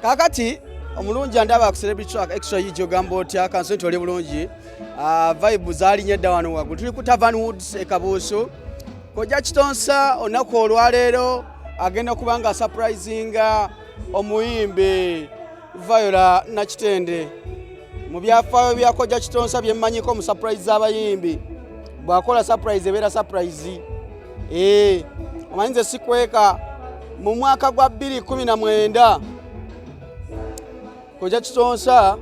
Kakati omulungi andaba ku celebrity track extra yijo gambo otya kanso tole bulungi vibe zali nyedda wano wagulu tuli ku Tavern Woods ekabuuso koja kitonsa onako olwaleero agenda kubanga surprisinga omuyimbi Viola Nakitende mu byafaayo bya koja kitonsa byemmanyiko mu surprise abayimbi bwakola surprise ebeera surprise omanyize sikweka mu mwaka gwa 2019 koja kitonsa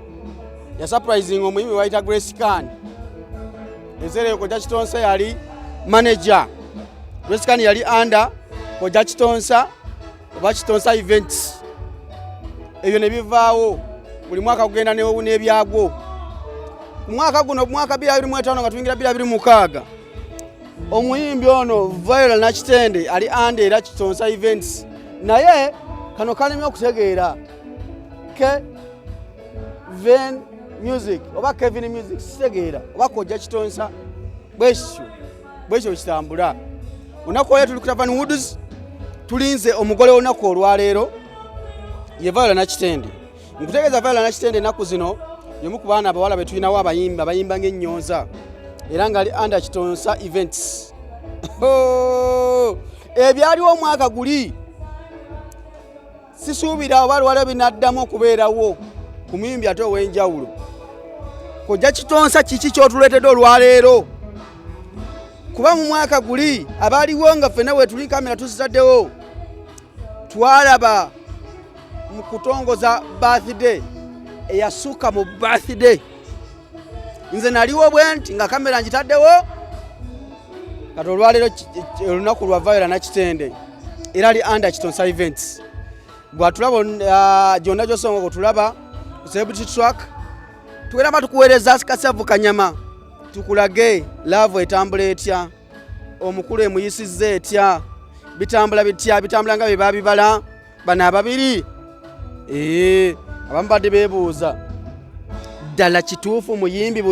ya surprising omuyimbi waita Grace Khan ezere koja kitonsa yali manager Grace Khan yali under koja kitonsa oba kitonsa events ebyo ne bivaawo buli mwaka kugenda n'ebyagwo mwaka guno mwaka 2025 nga tuyingira 2026 omuyimbi ono Viola Nakitende ali under era kitonsa events naye kano kalemye okutegeera Kevin Music oba Kevin Music sitegera oba koja kitonsa bwekyo kitambula onako oyo tuli ku Tavern Woods tulinze omugole onako olwaleero ye Viola Nakitende nkutegeeza Viola Nakitende naku zino yemu ku baana abawala betulinawo abayimba ng'ennyonza era nga ali under kitonsa events ebyaliwo omwaka guli sisuubira oba lwaleero binaddamu okubeerawo ku muyimbi ate ow'enjawulo koja kitonsa kiki kyotuleetedde olwaleero kuba mu mwaka guli abaaliwo nga ffenna wetuli kamera tuzitaddewo twalaba mu kutongoza birthday eyasukka mu birthday nze naliwo bwe nti nga kamera ngitaddewo kati olwaleero olunaku lwa Viola Nakitende era ali under kitonsa events gwatulaba gyonna gyosonga kutulaba celebrity track tugerama tukuweereza kasavu kanyama tukulage love etambula etya omukulu emuyisizza etya bitambula bitya bitambula nga bye babibala bana ababiri abamu badde beebuuza ddala kituufu muyimbi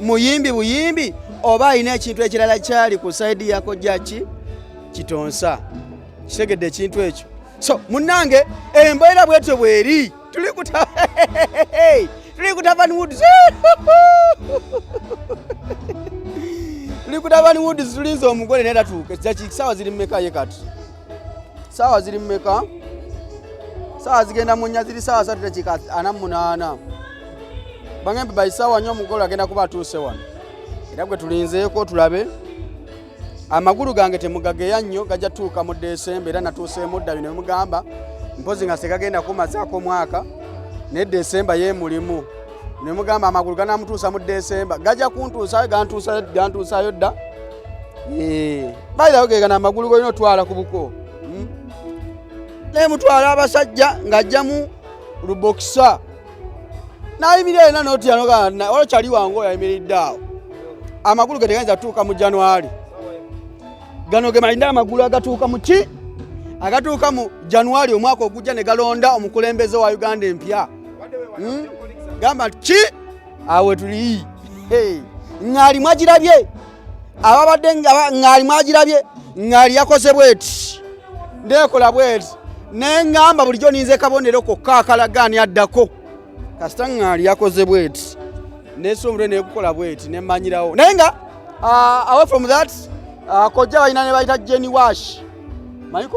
buyimbi oba alina ekintu ekirala kyali ku saidi yako jaki kitonsa kitegedde ekintu ekyo so munnange embeera bwetyo bweri tuli ku Tavern Woods tuli ku Tavern Woods tulinze omugole naye tatuuke sawa ziri mmeka ye kati sawa ziri mmeka sawa zigenda munnya ziri sawa 3:48 bangembe bayisawa nnyo omugole agenda kuba atuuse wano era gwe tulinzeeko tulabe amagulu gange temugageya nnyo gajja tuuka mu Desemba era natuuseemu dda bino bimugamba mpozi nga segagenda kumazaako mwaka ne Desemba ye mulimu ne mugamba amagulu ganamutuusa mu Desemba gajja kuntuusayo gantuusayo dda bayirawo gegana amagulu golina otwala ku buko ne mutwala abasajja ng'ajja mu lubokisa n'ayimirira yena n'otyano olokyali wange oyo ayimiridde awo amagulu ge tegayinza tuuka mu January gano ge malinda amagulu agatuuka mu ki agatuuka mu January omwaka ogujja ne galonda omukulembeze wa Uganda empya gamba ki awe tuli ŋŋaali mwagirabye ababadde ŋŋaali mwagirabye ŋŋaali yakoze bweti ndeekola bweti neŋŋamba bulijjo ninze kabonero kokka akalagaani addako kasita ŋŋaali yakoze bweti nesombule nekukola bweti nemmanyirawo naye nga away from that kojja balina ne bayita Jenny Wash manyi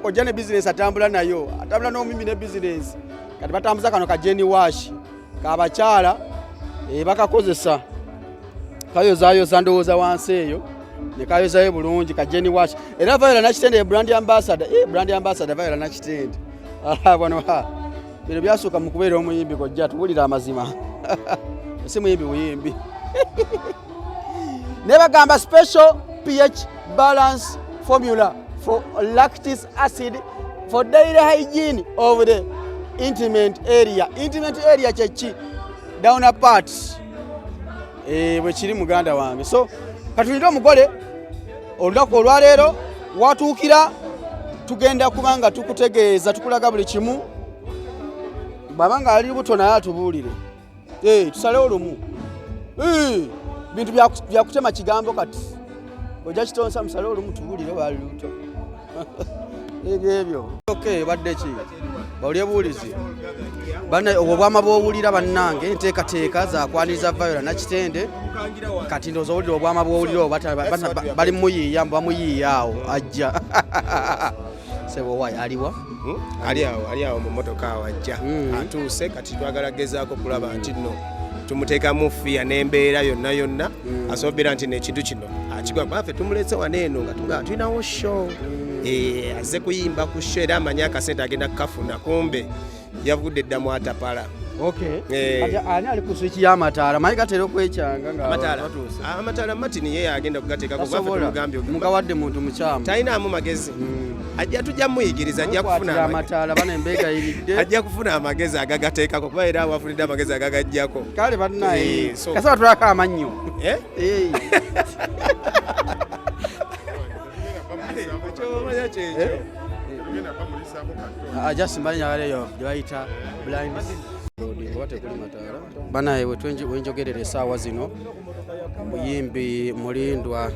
kojja ne bizinesi atambula nayo atambula n'omumimi ne bizinesi kati batambuza kano ka Jenny Wash kabakyala bakakozesa kayozayoza ndowooza wansi eyo ne kayozayo bulungi ka Jenny Wash era Viola Nakitende brand ambassador Viola Nakitende bano bino byasooka mu kubeera omuyimbi kojja tuwulira amazima si muyimbi ne bagamba special pH balance formula for lactic acid for daily hygiene of the intimate area kyeki down part bwe kiri muganda wange so katulinde omugole olunaku olwaleero watuukira tugenda kubanga tukutegeeza tukulaga buli kimu bwabanga ali buto naye atubuulire tusalewo lumu bintu byakutema kigambo kati ojja kitonsa musalewo lumu tubuulire baali luto ebyo okay badde ki bawulye buulizi bana obwama bw'owulira bannange enteekateeka zakwaniriza Viola Nakitende kati ndowooza owulira obwama bw'owulira bali muyiiya bamuyiiya awo ajja sebo wayi aliwa ali awo mu mmotoka awo ajja atuuse kati twagala gezaako kulaba nti nno tumuteekamu fiya n'embeera yonna asobera nti nekintu kino akigwa gwafe tumuletse waneeno nga tugaa tulinawo show azze kuyimba ku show era amanyi akasente agenda kukafuna kumbe yavudde dda mu atapala ani ali ku swiki y'amataala manyi gatera okwekyanga amataala matini ye agenda kugateekako gwafe tumugambye mugawadde muntu mukyamu talinamu magezi ajja tujja muyigiriza ajja kufuna amagezi agagateekako kuba era wafunidde amagezi agagajjako kale bannaye kasaba tulako amannyo jasimbanyaaleyo gyebayita blind banaye wenjogerera essaawa zino muyimbi mulindwa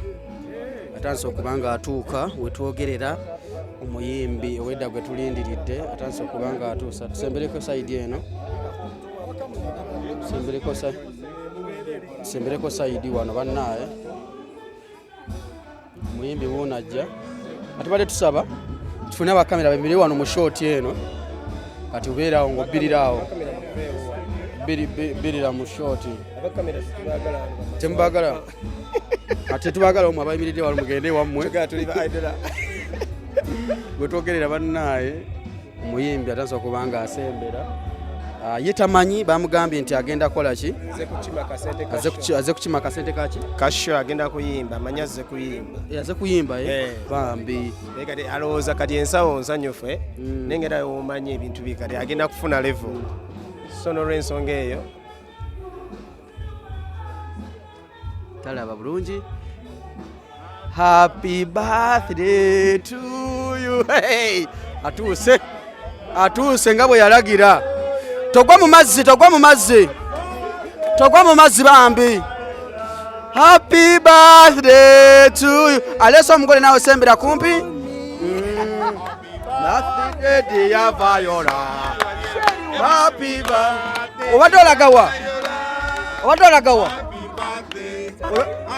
atandise okuba nga atuuka wetwogerera omuyimbi owedda gwe tulindiridde atandise okuba nga atuusa tusembereko sayidi eno tusembereko sayidi wano bannaaye omuyimbi wuunajja ate badde tusaba tufune abakamera babiri wano mu shooti eno kati ubeerawo ng'obbirirawo birira mu shooti temubagala ate tubagala omwe abayimiridde wano mugende wammwe gwe twogerera bannaaye omuyimbi atandise okuba nga asembera ye tamanyi bamugambye nti agenda kukola ki azze kukima akasente kaki kasho agenda kuyimba amanyi azze kuyimba bambi kati alowooza kati ensawo nsanyufu nengera omanyi ebintu bikati agenda kufuna level so n'olw'ensonga eyo talaba bulungi happy birthday to you atuuse nga bwe yalagira togwa mu mazzi bambi happy birthday to you aleso omugole nawe sembera kumpi birthday ya Viola happy birthday obadde olagawa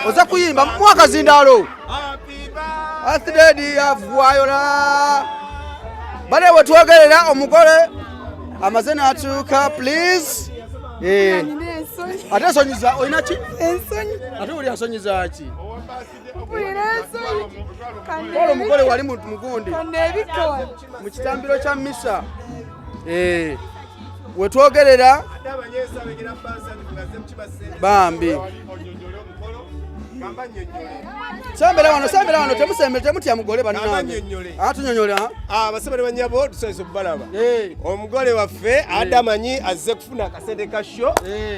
oza kuyimba mwaka zindaalo birthday ya Viola bale wetwogerera omugole amaze n'atuuka please ate nsonyiza olina ki ate oli ansonyiza ki ola omugole wali mugundi mu kitambiro kya misa wetwogerera bambi sembera wano temutya mugole bannange tunyonyola abasabale banyabo tusaisa okubalaba omugole waffe adamanyi azze kufuna akasente kasho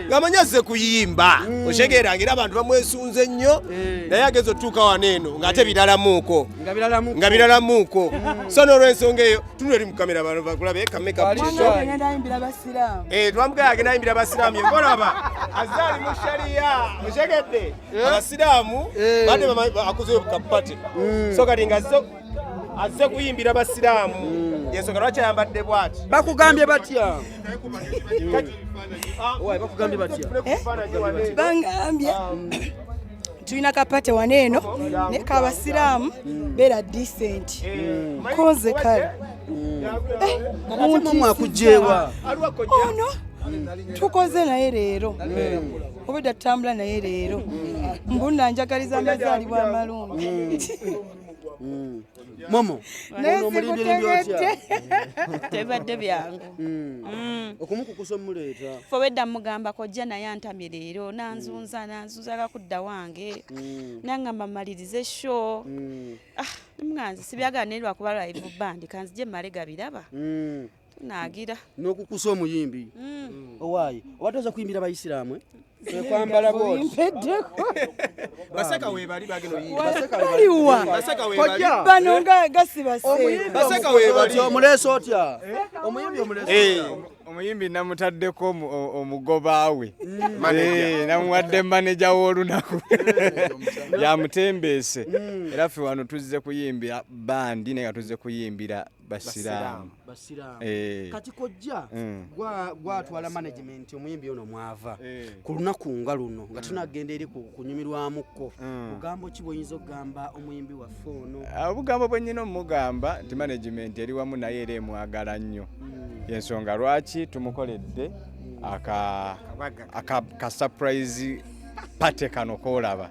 ng'amanyi azze kuyimba oshegeranga era abantu bamwesunze ennyo naye ageza otuuka waneeno ng'ate biralamuuko so n'olw'ensonga eyo tunula eri mu kamera bano bakulabe twamugaya agenda ayimbira abasiraamu yengolaba azze ali mu shariya oshegedde abasiraamu bade akuzeyo kapate so kati nga azze kuyimbira abasiraamu yensonga lwaki ayambadde bwati bakugambye batya bangambye tulina kapate waneeno naye kabasiraamu beera decent konze kale mwakujeewa ono tukoze naye leero obedda tutambula naye leero mbuna njagaliza amazaalibwa amalungi momo tebadde byangu okumukukusa omuleeta fobedda mugamba kojja naye antamye leero nanzunza kakudda wange nangamba malirize show mwanzi sibyagala naye lwakuba live band kanzije male gabiraba tunagira n'okukusa omuyimbi owaayi obadde oza kuyimbira abayisiraamu kwambala bwoti mpeddeko baseka webali bageno yimba waliwa baseka webali bano nga gasibase baseka webali omuleso otya omuyimbi omuleso omuyimbi namutaddeko omugoba we namuwadde maneja w'olunaku yamutembeese era ffe wano tuzze kuyimbira bandi naye nga tuzze kuyimbira basiraamu kati kojja gwatwala management omuyimbi ono mwava ku lunaku nga luno nga tunagenda eri kunyumirwamukko bugambo ki bwoyinza okugamba omuyimbi waffe ono? Obugambo bwe nnyina omugamba nti management eri wamu naye era emwagala nnyo yensonga lwaki tumukoledde aka surprise pate kano koolaba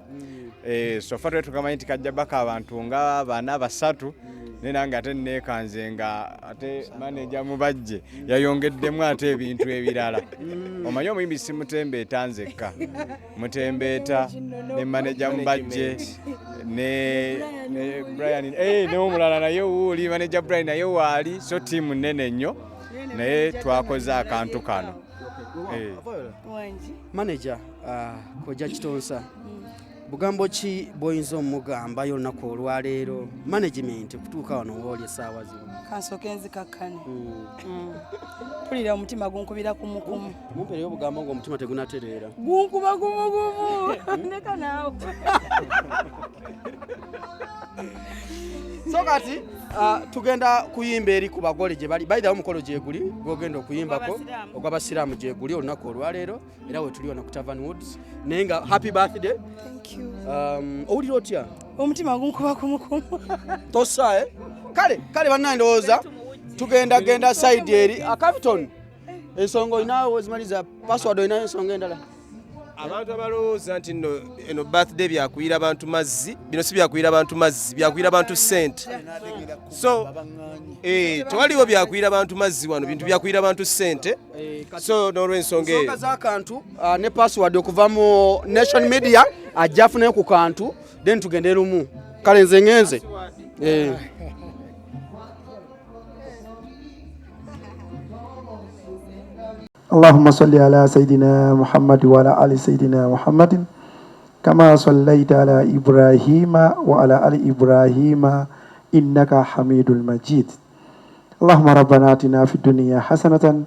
sofa twe tugamanyi nti kajja baka abantu nga bana basatu naye nange ate neekanze nga ate maneja mubajje yayongeddemu ate ebintu ebirala omanyi omuyimbi si mutembeeta nzekka mutembeeta ne maneja mubajje ne Brian n'omulala naye wuuli maneja Brian naye waali so tiimu nnene nnyo naye twakoze akantu kano manager Kojja Kitonsa bugambo ki bwoyinza omugambayo olunaku olwaleero management kutuuka wano wooli essaawa zino? kansooke nzikakkane mpulira omutima gunkubira kumukumu mumpeereyo obugambo ng'omutima tegunatereera gunkuba gumugumu ndeka naawe so kati tugenda kuyimba eri ku bagole gye bali bayidhawo omukolo gyeguli gwogenda okuyimbako ogw'abasiraamu gyeguli olunaku olwaleero era we tuli wano ku Tavern Woods naye nga happy birthday. Thank you. Owulira otya? Omutima gunkuba kumukumu tossa kale bannandowooza tugenda side eri Capiton ensonga olinawo wezimaliza password olinayo ensonga endala abantu abalowooza nti eno birthday byakuyira abantu mazzi bino si byakuyira abantu mazzi byakuyira abantu sente so tewaliwo byakuyira abantu mazzi wano bintu byakuyira abantu sente so n'olw'ensonga eyo z'akantu ne password okuva mu Nation Media ajja afunayo ku kantu then tugende lumu kale nze ngenze اللهم صل على سيدنا محمد وعلى آل سيدنا محمد كما صليت على إبراهيم وعلى آل إبراهيم إنك حميد مجيد اللهم ربنا آتنا في الدنيا حسنة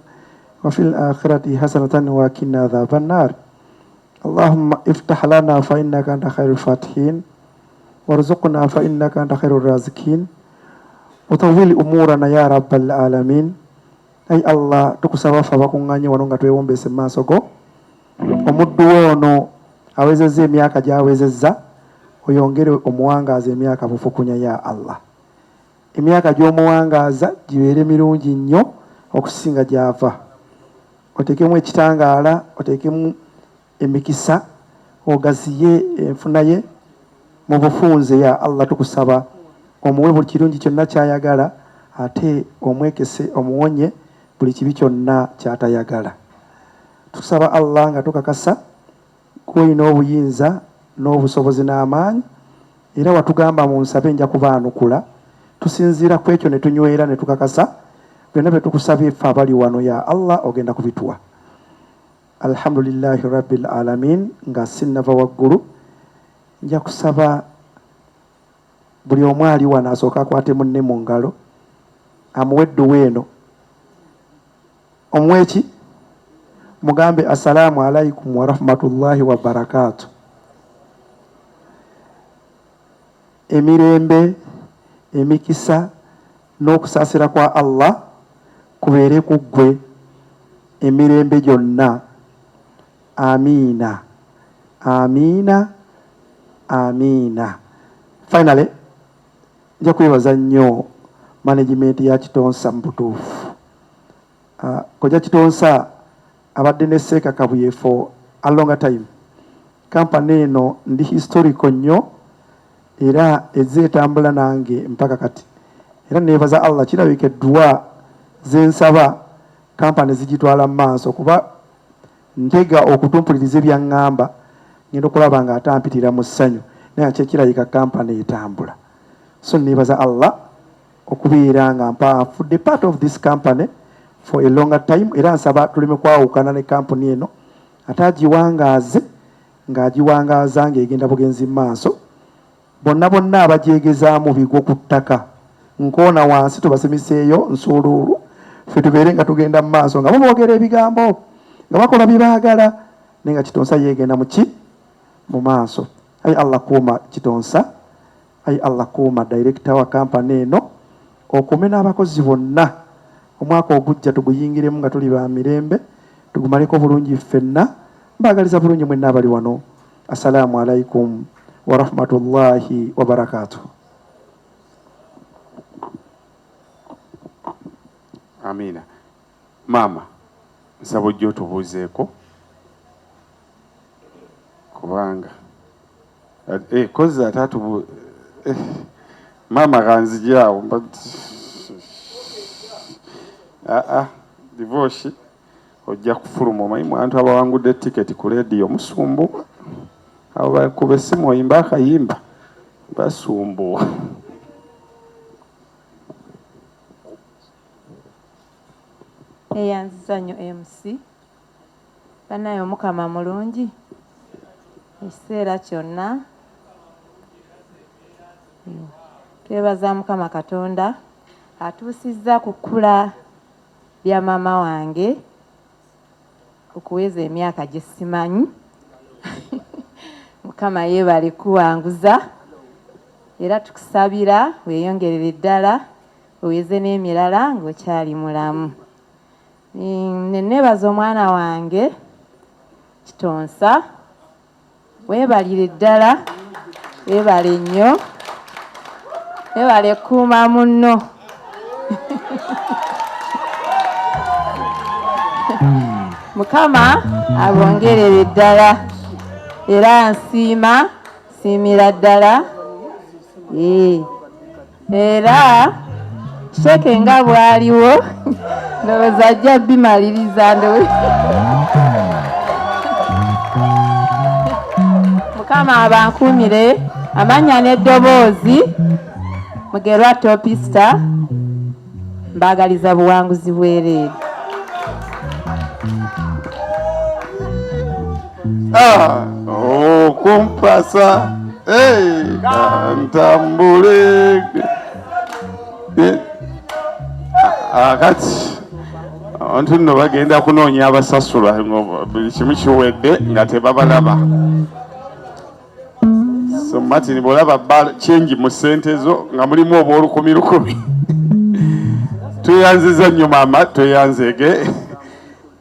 وفي الآخرة حسنة وقنا عذاب النار اللهم افتح لنا فإنك أنت خير الفاتحين وارزقنا فإنك أنت خير الرازقين وطول أمورنا يا رب العالمين. Ai Allah tukusaba fa bakunganye wano nga twewombese maaso go omuddu ono awezezza emyaka gy'awezezza oyongere omuwangaaza emyaka bufukunya ya Allah emyaka gy'omuwangaaza gibeere mirungi nnyo okusinga gy'ava oteekemu ekitangaala oteekemu emikisa ogaziye enfuna ye mu bufunze ya Allah tukusaba omuwe buli kirungi kyonna ky'ayagala ate omwekese omuwonye buli kibi kyonna kyatayagala tusaba Allah nga tukakasa kuyina obuyinza n'obusobozi n'amaanyi era watugamba mu nsabe nja kubaanukula tusinziira ku ekyo ne tunywera ne tukakasa byonna bye tukusabye ffe abali wano ya Allah ogenda kubituwa alhamdulillahi rabbil alamin nga sinnava waggulu nja kusaba buli omu ali wano asooka akwate munne mu ngalo amuwedde weeno omweki mugambe assalamu alaikum wa rahmatullahi wa barakatuh. Emirembe emikisa n'okusaasira kwa Allah kubeere ku ggwe emirembe gyonna. Amiina, amiina, amiina. Finally, nja kwebaza nnyo management ya Kitonsa mu butuufu. Kojja Kitonsa abadde ne Seeka Kabuye for a longer time. Kampani eno ndi historical nnyo era ezze etambula nange mpaka kati. Era neebaza Allah kirabika eddwa ze nsaba kampani zigitwala mu maaso kuba ntega okutumpuliriza ebyaŋŋamba ngenda okulaba nga atampitira mu ssanyu naye kyekirabika kampani etambula. So neebaza Allah okubeera nga mpaafudde part of this company for a longer time era nsaba tuleme kwawukana ne kampuni eno ate agiwangaaze ng'agiwangaaza ng'egenda bugenzi mu maaso. Bonna bonna abagyegezaamu bigwo ku ttaka nkoona wansi tubasimiseeyo nsuuluulu ffe tubeere nga tugenda mu maaso nga boogera ebigambo nga bakola bye baagala naye nga Kitonsa yeegenda mu maaso. Ayi Allah kuuma Kitonsa, ayi Allah kuuma director wa kampani eno, okuume n'abakozi bonna. Omwaka ogujja tuguyingiremu nga tuli ba mirembe, tugumaleko bulungi ffenna. Mbaagaliza bulungi mwenna abali wano. Assalaamu alaikum wa rahmatullahi wa barakatuh. Amina. Mama, nsaba ojje otubuuzeeko kubanga kozi ate mama kanzijaawo divorce ojja kufuluma. Omanyi mwantu abawangudde tiketi ku leediyo musumbuwa, abo bakuba essimu oyimba akayimba basumbuwa. Eyanziza nnyo MC banaye omukama mulungi ekiseera kyonna. Twebaza Mukama Katonda atuusizza kukula bya maama wange okuweza emyaka gye simanyi. Mukama yeebale kuwanguza era tukusabira weeyongerere ddala oweze n'emirala ng'okyali mulamu. Nenebaza omwana wange Kitonsa, weebalire ddala, weebale nnyo, weebale kuuma munno. Mukama abongerere ddala era nsiimira ddala era kiteeke nga bwaliwo ndowooza ajja bimaliriza Mukama abankuumire amannya n'eddoboozi Mugerwa Topista. Mbaagaliza buwanguzi bwereere. Kumpasa ntambule kati abantu nno bagenda kunoonya abasasula buli kimu kiwedde nga tebabalaba. So Martin bw'olaba kyengi mu ssente zo nga mulimu oba olukumi. Tweyanziza nnyo maama, tweyanzege.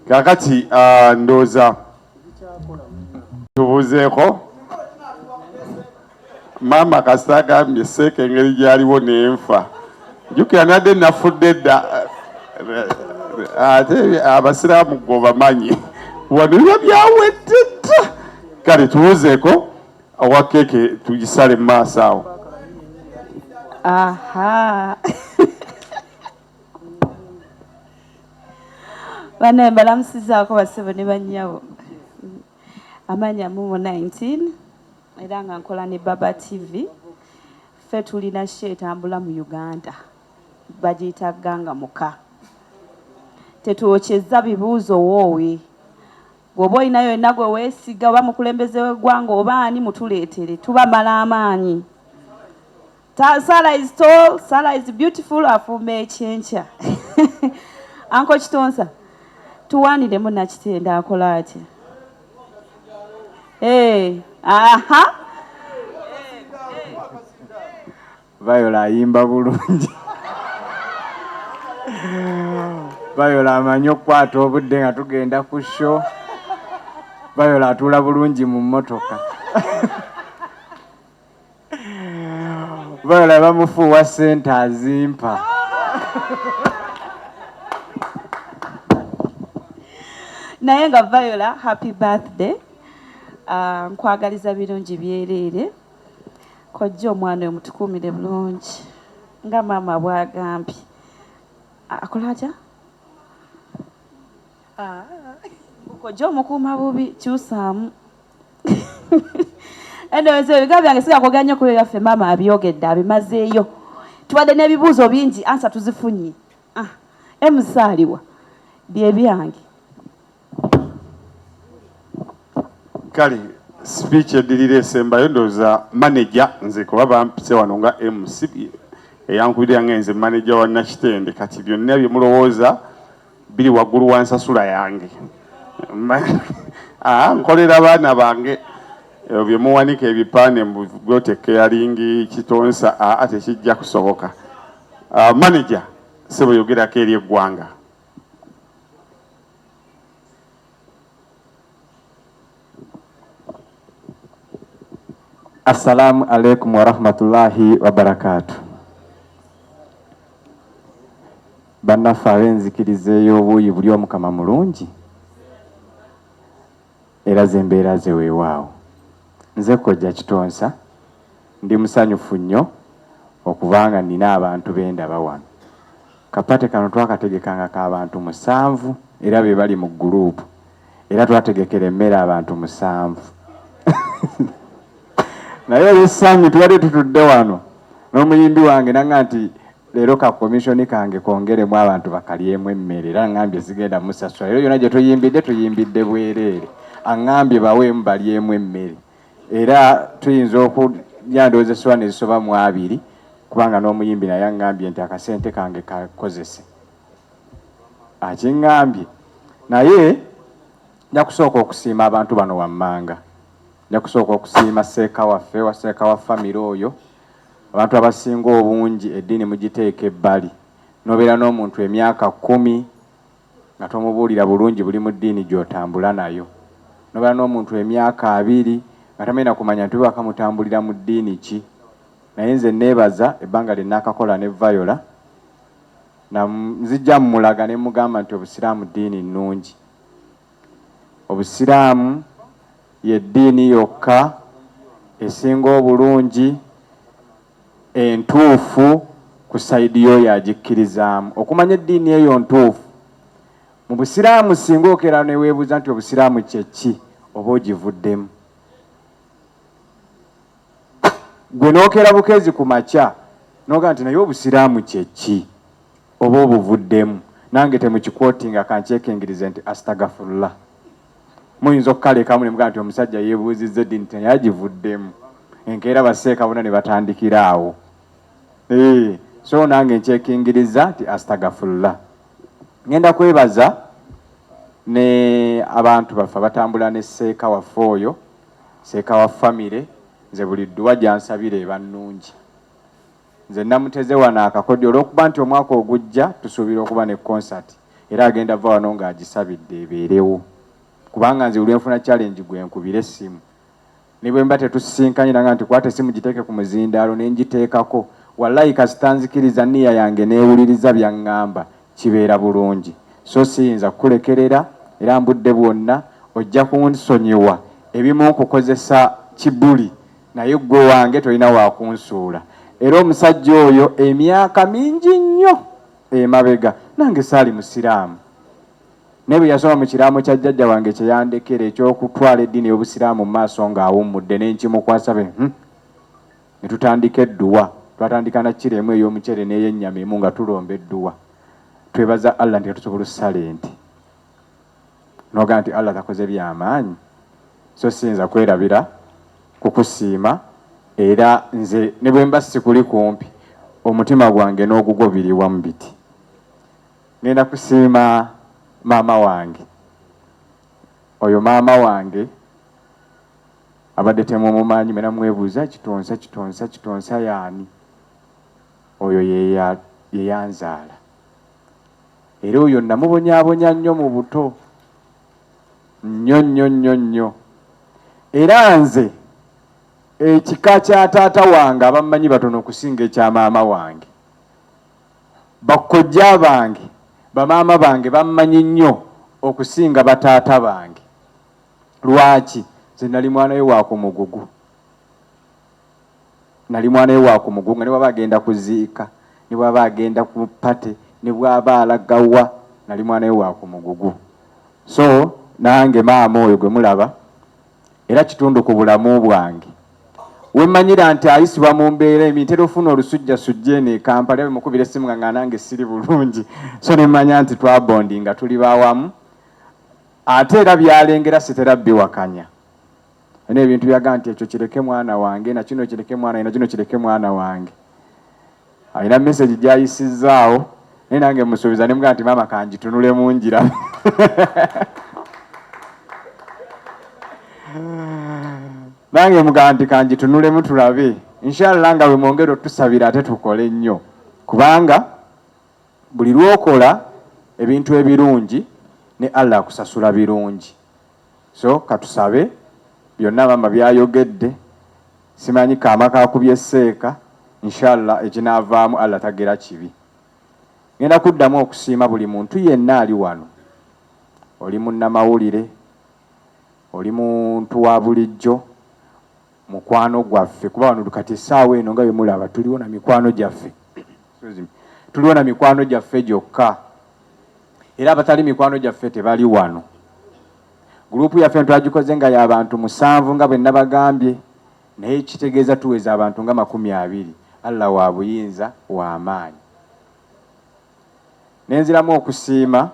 Kakati ndooza tubuuzeeko maama kasita agambye seeka engeri gyaliwo n'enfa. Jjukira nadde nafudde dda ate abasiraamu gwe bamanyi wano biba byawedde dda. Kale tubuuzeeko owa keeke tugisale mu maaso awo. Banaye mbalamusizaako basebo ne bannyabo. Amanya Mumo 19 era nga nkola ne Baba TV. Ffe tulina show etambula mu Uganda bagiyita Ganga Muka. Tetwokyezza bibuuzo woowe. Bw'oba olinayo yenna gwe weesiga oba mukulembeze w'eggwanga oba ani mutuleetere tubamala amaanyi. Sarah is tall, Sarah is beautiful, afuuma ekyenkya. Anko Kitonsa tuwaaniremu Nakitenda akola atya? Viola ayimba bulungi. Viola amanyi okukwata obudde nga tugenda ku show. Viola atula bulungi mu mmotoka. Viola bamufuuwa ssente azimpa. Naye nga Viola, happy birthday. Nkwagaliza birungi byereere. Kojja omwana oyo mutukuumire bulungi nga maama bw'agambye. Akola atya? Kojja omukuuma bubi kyusaamu. Endowooza ebigambo byange sigakogera nnyo kuyo yaffe maama abyogedde abimazeeyo. Tubadde n'ebibuuzo bingi ansa tuzifunye. Emusaaliwa bye byange. kale speech eddirira esembayo ndowooza manager nze kuba bampise wano nga MC eyankubirira nga nze manager wa Nakitende kati byonna bye mulowooza biri waggulu wa nsasula yange nkolera abaana bange ebyo bye muwanika ebipaane byotekeyalingi kitonsa tekijja kusoboka. Manager sebo yogerako eri eggwanga. Assalamu alaikum warahmatullahi wabarakatuh. Bannaffe abenzikirizeeyo obuuyi buli omukama mulungi era zembeera ze weewaawo. Nze Kkojja Kitonsa ndi musanyufu nnyo okubanga nina abantu bendaba wano. Kapate kano twakategekanga k'abantu 7 era be bali mu guruupu era twategekera emmere abantu 7. Naye olw'essanyu tubadde tutudde wano n'omuyimbi wange nanga nti leero ka komishoni kange kongeremu abantu bakalyemu emmere era ngambye zigenda musasula. Era yonna gye tuyimbidde bwereere aŋŋambye baweemu balyemu emmere era tuyinza okunyandoozesebwa ne zisoba mu 2 kubanga n'omuyimbi naye aŋŋambye nti akasente kange kakozese akiŋŋambye. Naye nja kusooka okusiima abantu bano wammanga. Nja kusooka okusiima seeka waffe wa seeka wa famire oyo abantu abasinga obungi eddiini mugiteeka ebbali n'obeera n'omuntu emyaka 10 nga tomubuulira bulungi buli mu ddiini gy'otambula nayo. N'obeera n'omuntu emyaka 2 nga tamanya kumanya nti waka mutambulira mu ddiini ki. Naye nze neebaza ebbanga lye nnaakakola ne Viola nzijja mulaga ne mugamba nti obusiraamu ddiini nnungi. Obusiraamu ye ddiini yokka esinga obulungi entuufu ku sayidi y'oyo agikkirizaamu. Okumanya eddiini eyo ntuufu mu busiraamu singa okeera ne weebuuza nti obusiraamu kye ki oba ogivuddemu. Gwe n'okeera bukezi ku makya n'ogamba nti naye obusiraamu kye ki oba obuvuddemu. Nange temukikwotinga kankyekingirize nti astagafullah. Muyinza okukalekamu ne mugamba nti omusajja yeebuuzizza eddiini naye agivuddemu. Enkeera baseeka bonna ne batandikira awo. So nange nkyekingiriza nti astagafullah. Ngenda kwebaza ne abantu baffe batambula ne seeka waffe oyo seeka wa famire. Nze buli dduwa gyansabira eba nnungi. Nze namuteze wano akakodyo olw'okuba nti omwaka ogujja tusuubira okuba ne konsati era agenda va wano ng'agisabidde ebeerewo kubanga nze olwenfuna challenge gwe nkubira essimu. Ne bwe mba tetusisinkanye nanga nti kwata essimu giteeke ku muzindaalo ne ngiteekako wallahi kasitanzikiriza nniya yange neewuliriza byaŋŋamba kibeera bulungi. So siyinza kukulekerera era mbudde bwonna ojja kunsonyiwa ebimu nkukozesa kibuli naye gwe wange tolina wakunsuula. Era omusajja oyo emyaka mingi nnyo emabega nange saali musiraamu. Naye bwe yasoma mu kiraamo kya jjajja wange kye yandekera eky'okutwala eddiini y'obusiraamu mu maaso ng'awummudde ne nkimukwasa be ne tutandika edduwa. Twatandika na kiremu ey'omucere n'ey'ennyama emu nga tulomba edduwa. Twebaza Allah nti tusobola okusala ente. N'ogamba nti Allah takoze by'amaanyi. So siyinza kwerabira kukusiima era nze ne bwe mba sikuli kumpi omutima gwange n'ogugwo biri wamu biti. Ngenda kusiima maama wange. Oyo maama wange abadde temumumanyi mena mwebuuza Kitonsa yaani. Oyo ye yanzaala. Era oyo namubonyaabonya nnyo mu buto nnyo. Era nze ekika kya taata wange abammanyi batono okusinga ekya maama wange. Bakkojja bange bamaama bange bammanyi nnyo okusinga bataata bange. Lwaki? Nze nali mwana we wa ku mugugu. Nga ne bw'aba agenda kuziika ne bw'aba agenda ku pate ne bw'aba alagawa nali mwana we wa ku mugugu. So nange maama oyo gwe mulaba era kitundu ku bulamu bwange. Wemmanyira nti ayisibwa mu mbeera emitera ofuna olusujjasujja eno e Kampala bemukubira essimu nga nange siri bulungi. So ne mmanya nti twabondi nga tuli bawamu ate era byalengera sitera biwakanya. Ene ebintu byaga nti ekyo kireke mwana wange na kino kireke mwana ina kino kireke mwana wange. Alina message gyayisizaawo naye nange musuubiza ne mugaa nti maama kangitunule mu njira. Nange mugaa nti kangitunulemu tulabe. Inshallah nga bwe mwongera otusabira ate tukole ennyo. Kubanga buli lwokola ebintu ebirungi ne Allah akusasula birungi. So katusabe byonna maama byayogedde simanyi kaama kakubye seeka inshallah ekinaavaamu Allah tagera kibi. Ngenda kuddamu okusiima buli muntu yenna ali wano. Oli munnamawulire, oli muntu wa bulijjo, mukwano gwaffe kuba wano kati essaawa eno nga bwe mulaba tuliwo na mikwano gyaffe. Tuliwo na mikwano gyaffe gyokka. Era abatali mikwano gyaffe tebali wano. Gurupu yaffe twagikoze nga y'abantu 7 nga bwe nabagambye naye kitegeeza tuweza abantu nga 20. Allah wa buyinza wa amaanyi. Nenziramu okusiima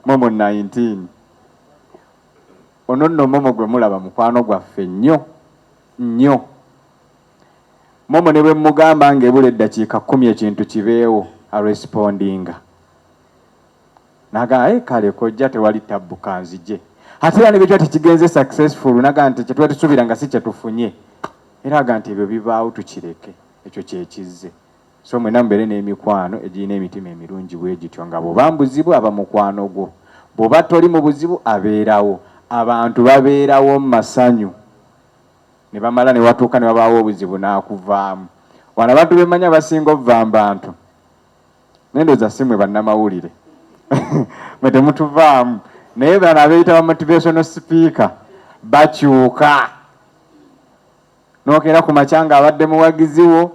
Momo 19. Ono nno Momo gwe mulaba mukwano gwaffe nnyo. Momo ne bwe mugamba ng'ebula eddakiika 10 ekintu kibeewo arespondinga. Naga kale kojja tewali tabbuka nzije. Ate era ne bwe kigenze successful naga nti kye tusuubira nga si kye tufunye. Era aga nti ebyo bibaawo tukireke. Ekyo kyekizze. So mwena mbeere n'emikwano egirina emitima emirungi bwe gityo nga bw'oba mbuzibu aba mukwano gwo. Bw'oba toli mu buzibu abeerawo. Abantu babeerawo mu masanyu. Ne bamala ne watuuka ne wabaawo obuzibu n'akuvaamu. Wano abantu bemmanya basinga ovva mu bantu. Nendooza si mmwe bannamawulire. Mwe temutuvaamu. Naye bano abeeyita ba motivational speaker bakyuka. Nokeera ku makya ng'abadde muwagizi wo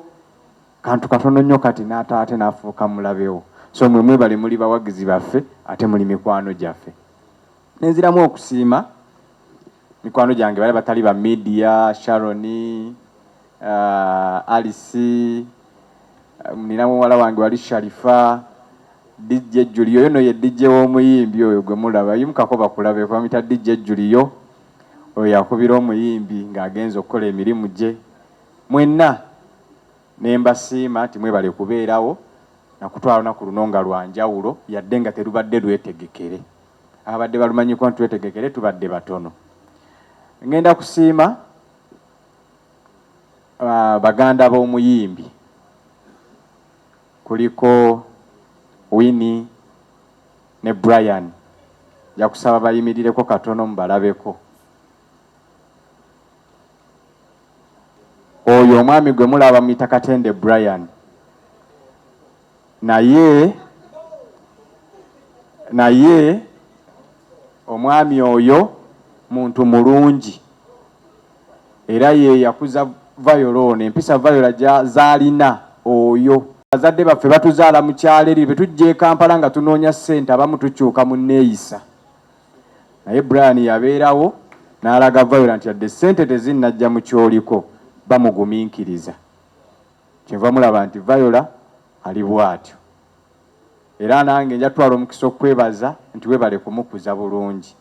kantu katono nnyo kati n'ataate n'afuuka mulabewo. So mwe mwebale muli bawagizi baffe ate muli mikwano gyaffe. Nenziramu okusiima mikwano gyange bali batali ba media, Sharoni, Alice, nina muwala wange wali Sharifa, DJ Julio yono ye DJ w'omuyimbi oyo gwe mulaba yimukako bakulabe kwa mita DJ Julio oyo yakubira omuyimbi ng'agenza okukola emirimu gye. Mwenna ne mbasiima nti mwebale kubeerawo na kutwala olunaku luno nga lwa njawulo yadde nga terubadde lwetegekere. Abadde balumanyiko nti twetegekere tubadde batono. Ngenda kusiima baganda b'omuyimbi kuliko Winnie ne Brian. Yakusaba bayimirireko katono mubalabeko. Oyo omwami gwe mulaba muyita Katende Brian. Naye omwami oyo muntu mulungi. Era ye yakuza Viola empisa Viola zaalina oyo. Bazadde baffe batuzaala mu kyalo eri bwe tujja e Kampala nga tunoonya ssente abamu tukyuka mu nneeyisa. Naye Brian yabeerawo n'alaga Viola nti yadde ssente tezinnajja mu kyoliko bamugumiikiriza. Kyenva mulaba nti Viola ali bw'atyo. Era nange njatwala omukisa okwebaza nti webale kumukuza bulungi.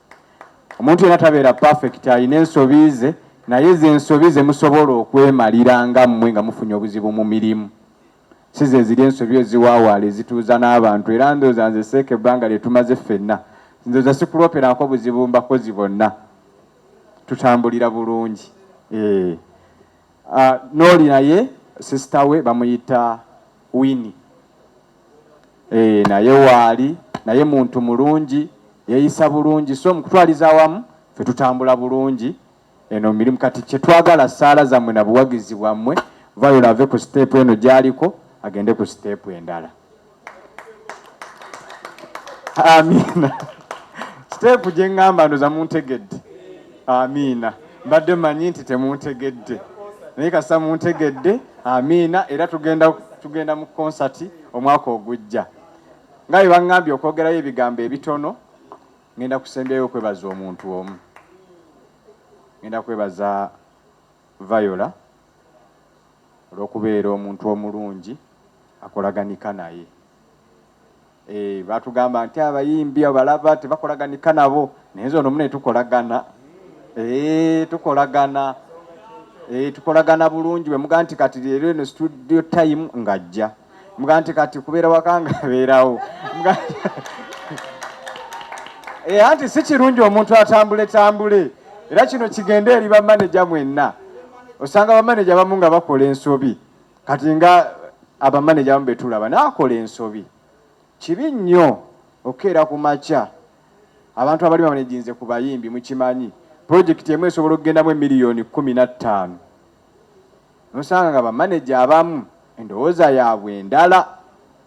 Omuntu yenna tabeera perfect alina ensobi ze naye ze ensobi ze musobola okwemalira nga mmwe nga mufunye obuzibu mu mirimu. Si ze ziri ensobi eziwaawaala ezituuza n'abantu era ndowooza nze seeka ebbanga lye tumaze ffenna. Ndowooza sikulooperako buzibu mbakozi bonna. Tutambulira bulungi. N'oli naye sisita we bamuyita Winnie. Naye waali naye muntu mulungi yeeyisa bulungi so mukutwaliza awamu ffe tutambula bulungi eno mirimu kati kye twagala ssaala zammwe na buwagizi bwammwe Viola ave ku siteepu eno gy'aliko agende ku siteepu endala. Amiina. Siteepu gye ŋŋamba ndoza muntegedde. Amiina. Mbadde mmanyi nti temuntegedde. Naye kasa muntegedde. Amiina. Era tugenda mu konsati omwaka ogujja. Nga bwe baŋŋambye okwogerayo ebigambo ebitono ngenda kusembyayo okwebaza omuntu omu. Ngenda kwebaza Viola olw'okubeera omuntu omulungi akolaganika naye. Batugamba nti abayimbi abalaba tebakolaganika nabo naye nze ono mune tukolagana. Tukolagana tukolagana bulungi bwe mugaa nti kati leero eno studio time ng'ajja mugaa nti kati kubeera waka ng'abeerawo anti si kirungi omuntu atambule era kino kigende eri bamaneja mwenna osanga bamaneja bamu nga bakola ensobi kati nga abamaneja bamu betulaba naakola ensobi kibi nnyo okeera ku makya abantu abali bamanejinze ku bayimbi mukimanyi projekiti emu esobola okugendamu emiliyoni 15 nosanga nga bamaneja abamu endowooza yaabwe endala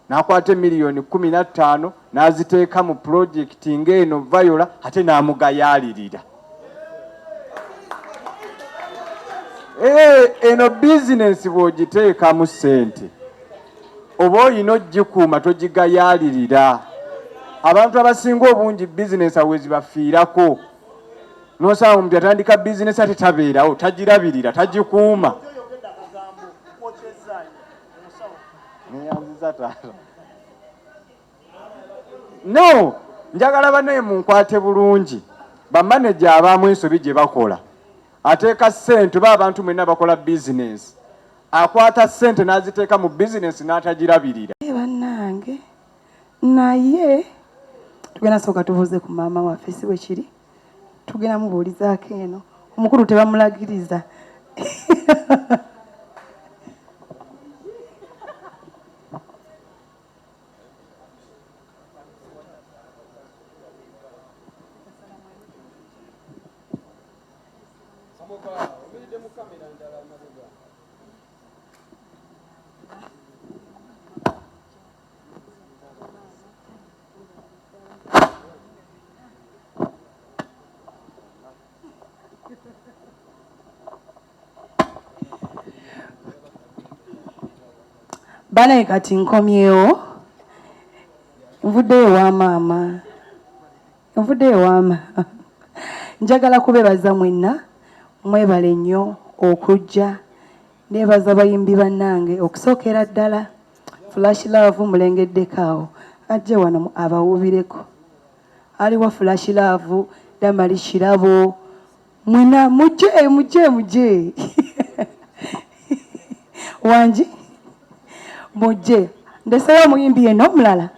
nakwata emiliyoni 15 n'aziteeka mu projekiti ng'eno Viola ate n'amugayaalirira eno bizinensi bw'ogiteekamu ssente oba olina ogikuuma togigayaalirira abantu abasinga obungi bizinensi awe zibafiirako nosanga omuntu atandika bizinensi ate tabeerawo tagirabirira tagikuuma no njagala banaye munkwate bulungi bamaneja abamu ensobi gye bakola ateeka ssente ba abantu mwenna bakola bizinensi akwata ssente n'aziteeka mu bizinensi n'atagirabirira bannange naye tugenda sooka tubuuze ku maama waffe si bwe kiri tugenda mubuulizaako eno omukulu tebamulagiriza banaye kati nkomyewo nvuddeyo wa maama njagala kubebaza mwenna mwebale nnyo okujja nebaza bayimbi bannange okusookera ddala Flash Love mulengeddeko awo ajje wano abawubireko aliwa Flash Love Damali Kirabo mwena mujje wanji mujje ndeseyo muyimbi eno mulala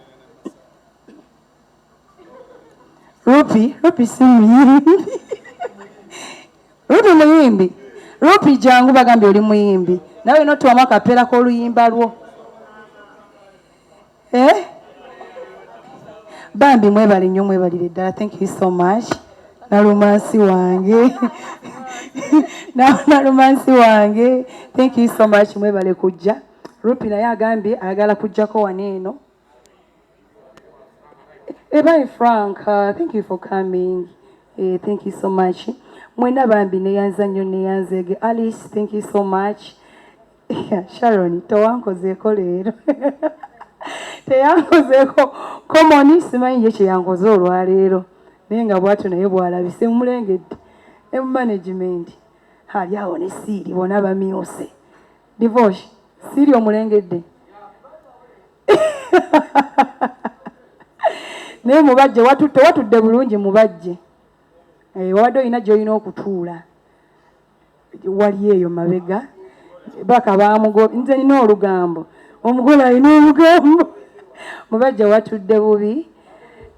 Rupi si muyimbi Rupi muyimbi Rupi jangu bagambye oli muyimbi nawe notuwamu akapeera k'oluyimba lwo bambi mwebale nnyo mwebalire ddala thank you so much nalumansi wange nalumansi wange thank you so much mwebale kujja Rupi naye agambye ayagala kujjako wano eno Bye Frank, thank you for coming. Thank you so much. Mwena bambi neyanza nnyo neyanzege. Alice, thank you so much. Sharon, towankozeeko leero. Teyankozeeko komoni simanyi ye kyeyankoze olwaleero. Naye nga bwatyo naye bwalabise mulengedde. Ne management. Ali awo ne Siiri bona bamyuse. Divorce, Siiri omulengedde. naye mubajje watudde bulungi mubajje wadde olina gy'olina okutuula wali eyo mabega baka bamugo nze nina olugambo omugole alina olugambo mubajje watudde bubi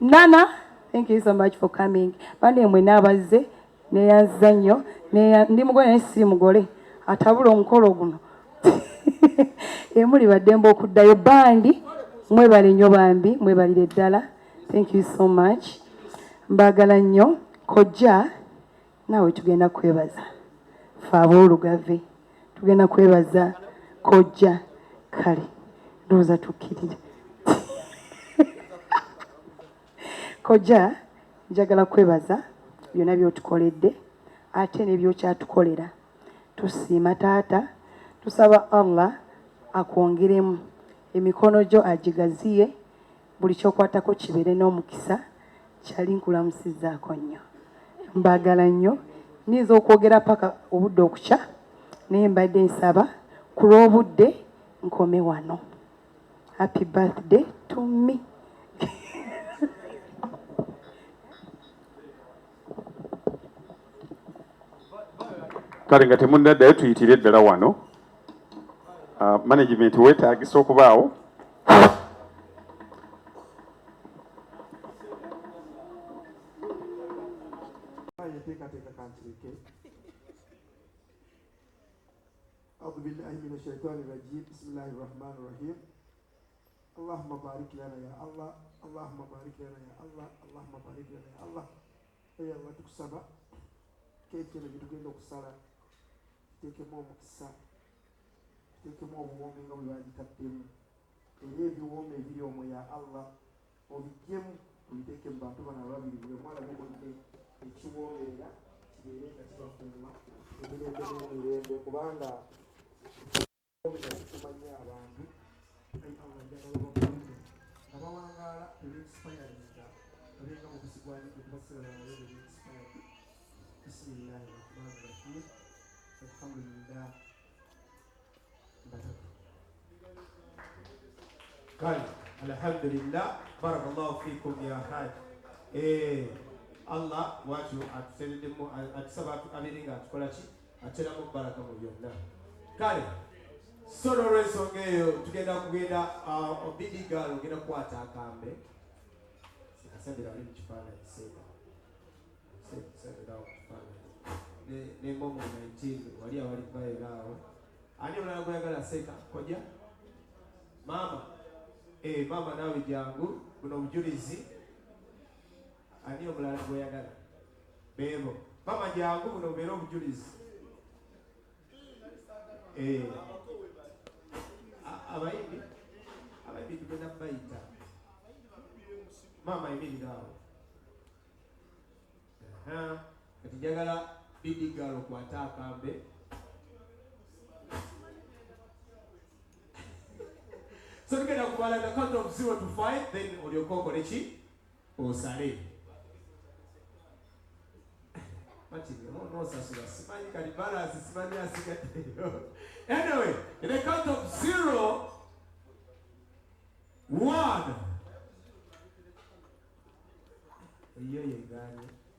Nana thank you so much for coming bane mwena abazze neyanza nnyo ndi mugole naye si mugole atabula omukolo guno emuli baddembe okuddayo bandi mwebale nnyo bambi mwebalire ddala thank you so much mbagala nnyo kojja nawe tugenda kwebaza faaba olugave tugenda kwebaza kojja kale ndowooza tukkirire kojja njagala kwebaza byonna by'otukoledde ate n'ebyokyatukolera tusiima taata tusaba Allah akwongeremu emikono gyo agigaziye buli kyokwatako kibeere n'omukisa kyali nkulamusizaako nnyo mbagala nnyo niyinza okwogera paka obudde okukya naye mbadde nsaba ku lw'obudde nkome wano happy birthday to me kale nga temunnaddayo tuyitire eddala wano management weetaagisa okubaawo أعوذ بالله من الشيطان الرجيم بسم الله الرحمن الرحيم اللهم بارك لنا يا الله اللهم بارك لنا يا الله اللهم بارك لنا يا الله يا الله تكسبا كيف كنا بتقول لك سلا تكمل مكسا تكمل ومن قبل أن تكتم إليه بيوم اليوم يا الله وبيكم ويتكلم باتوبنا ربي بيوم على بقول لك يشوفوا إلى إليه كتبنا إليه بكبانا kumanya abantu Allah njagala bakulire abawangala ebinsipayaringa olenga mu kusigwani kubasira nayo ebinsipayaringa bismillahi rahmani rahim alhamdulillah kali alhamdulillah barakallahu fikum ya haj Allah watu atuselemu atusaba abiringa atukola ki ateramu baraka mu byonna kale solo olw'ensonga eyo tugenda kugenda obidigalo ogenda kukwata akambe asembera wali mu kifaananyi semberawo mu kifaananyi nemomo 19 wali awali bayeraawo ani omulala gweyagala seeka koja maama maama naawe jangu buno obujulizi ani omulala gweyagala beebo maama jangu buno obeera obujulizi abayimbi tugenda bayita maama emirirawo kati njagala bidigalo okwata akambe so tugenda kubala the count of 0 to 5 then olyoka okole ki osale nosasula simanyi kati balansi simanyi asigaddeyo anyway in the count of 0 1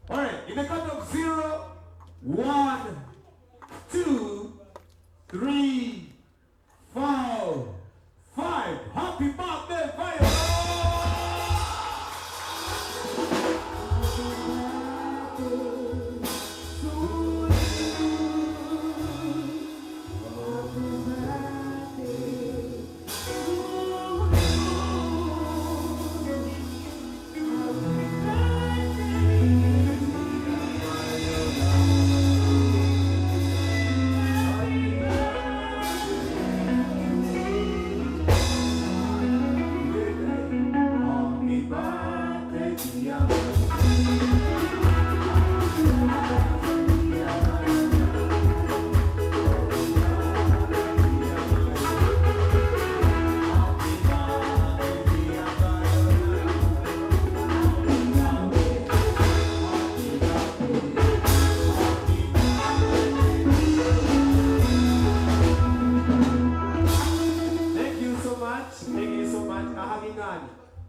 alright in the count of 0 1 2 3 4 5 happy birthday fire.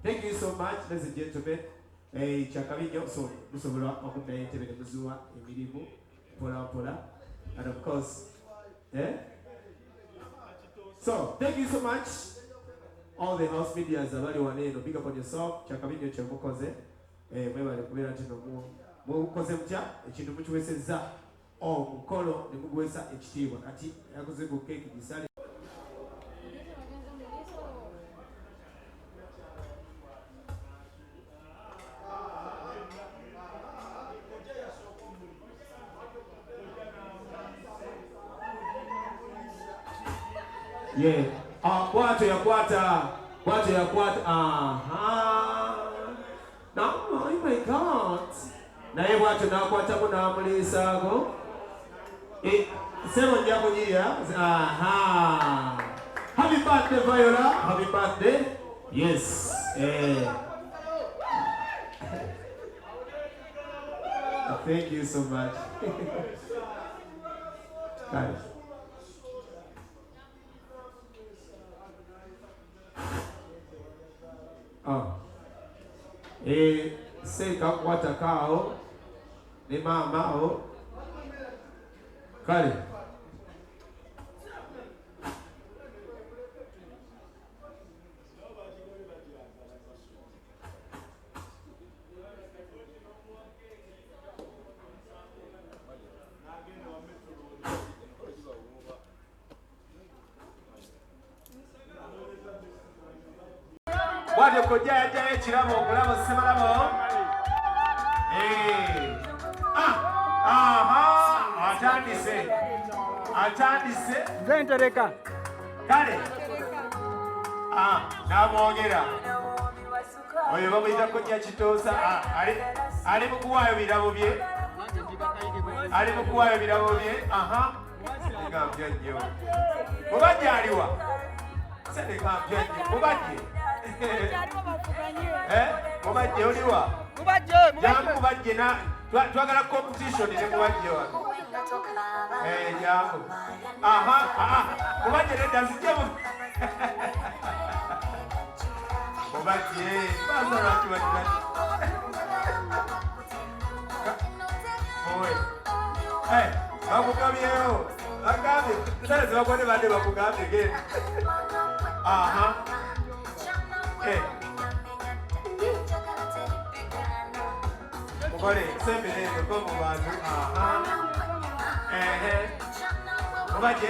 Thank you so much, ladies and gentlemen. Chakabinyo, so musobola okuddayo entebe ne muzuwa emirimu pola and of course, so thank you so much, all the house medias abali wano. Big up on yourself. Chakabinyo kyemukoze mwebale kubeera nti mukoze mutya ekintu mukiwesezza omukolo ne muguwesa ekitiibwa kati yakoze ku keeki gisale. Yeah. Bwato yakwata. No, oh my God. Naye bwato nakwatamu n'amuliisaako. Sebo nja kunyira. Happy birthday, Viola. Happy birthday. Yes. Thank you so much. Guys. Seka kwata kao ni mama o Kale. Bwatyo kojja yajjayo ekirabo okulabo Ssemalabo. Atandise. Nze ntereka. Kale. N'amwogera. Oyo bamuyita kojja Kitoosa. Ali mu kuwaayo birabo bye. Ali mu kuwaayo birabo bye. Ngambya nnyo. Mubajje aliwa? Sende ngambya nnyo. Mubajje. Mubajje oliwa? Jangu mubajje na twagala competition ne mubajje wano. Jangu. Mubajje nedda nzijemu. Mubajje. Baza lwaki bajja. Owe. Bakugambyeyo. Bagambye. Sale zibakwane badde bakugambye genda. Mugole, sembere ko mu bantu. Mubajje